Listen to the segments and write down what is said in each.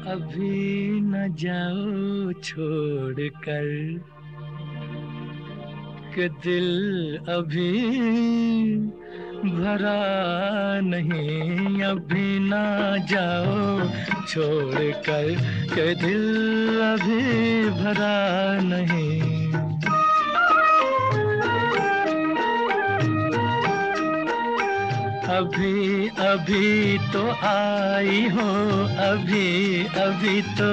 अभी न जाओ छोड़ कर कि दिल अभी भरा नहीं। अभी न जाओ छोड़ कर कि दिल अभी भरा नहीं। अभी अभी तो आई हो, अभी अभी तो,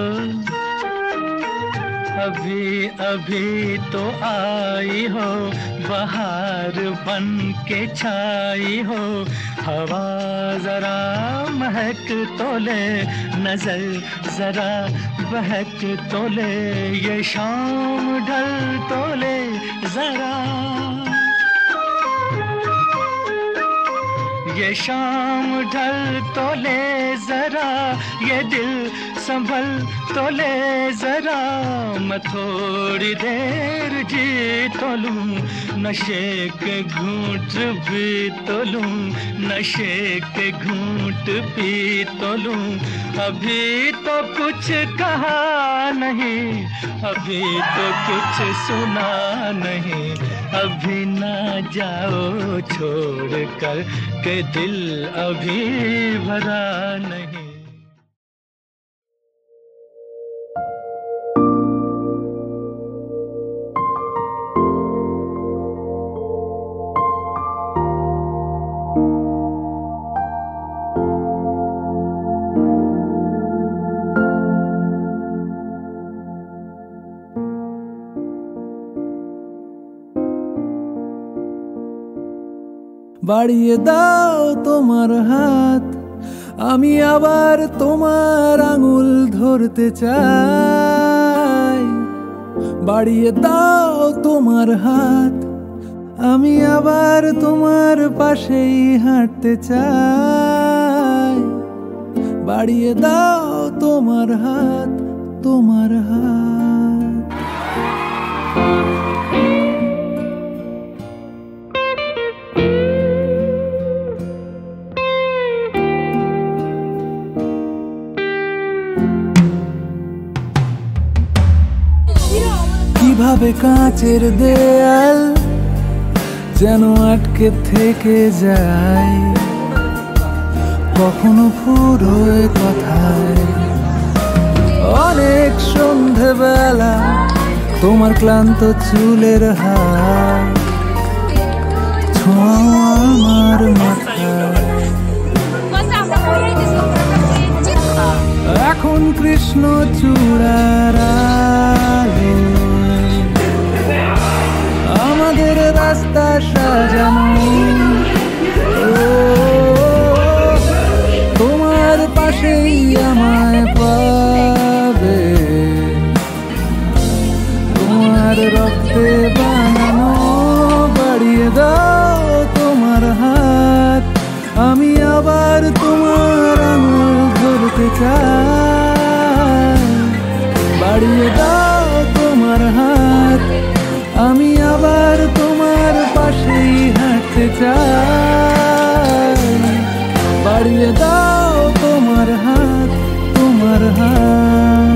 अभी अभी तो आई हो, बहार बन के छाई हो। हवा जरा महक तो ले, नजर जरा बहक तो ले, ये शाम ढल तो ले जरा, ये शाम ढल तो ले जरा, ये दिल संभल तो ले जरा। मैं थोड़ी देर जी तो लूं, नशे के घूंट भी तो लूं, नशे के घूंट पी तो लूं। अभी तो कुछ कहा नहीं, अभी तो कुछ सुना नहीं। अभी ना जाओ छोड़ कर के दिल अभी भरा नहीं। বাড়িয়ে দাও তোমার হাত, আমি আবার তোমার আঙুল ধরতে চাই। বাড়িয়ে দাও তোমার হাত, আমি আবার তোমার পাশেই হাঁটতে চাই। বাড়িয়ে দাও তোমার হাত, তোমার হাত। কিভাবে কাঁচের দেয়াল যেন আটকে থেকে যায়, কখনো ফুরোয় কথায়। অনেক সন্ধেবেলা তোমার ক্লান্ত চুলের হাত ছোঁয়া আমার মাথায়। এখন কৃষ্ণ চূড়ার আলো আমাদের রাস্তা সাজানো। তোমার পাশেই আমায় পাবে, তোমার রক্তে বানানো। বাড়িয়ে দাও তোমার হাত, আমি আবার তোমার আঙুল ধরতে চাই। বাড়িয়ে দাও তোমার হাত, আমি আবার তোমার পাশেই হাঁটতে চাই। বাড়িয়ে দাও তোমার হাত, তোমার হাত।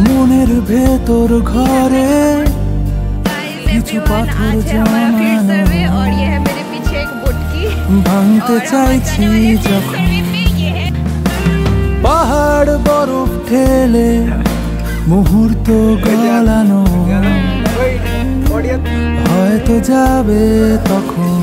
মনের ভেতর ঘরে কিছু পাথর জমানো, ভাঙতে চাইছি যখন পাহাড় বরফ ঠেলে মুহূর্ত গলানো। হয়তো যাবে তখন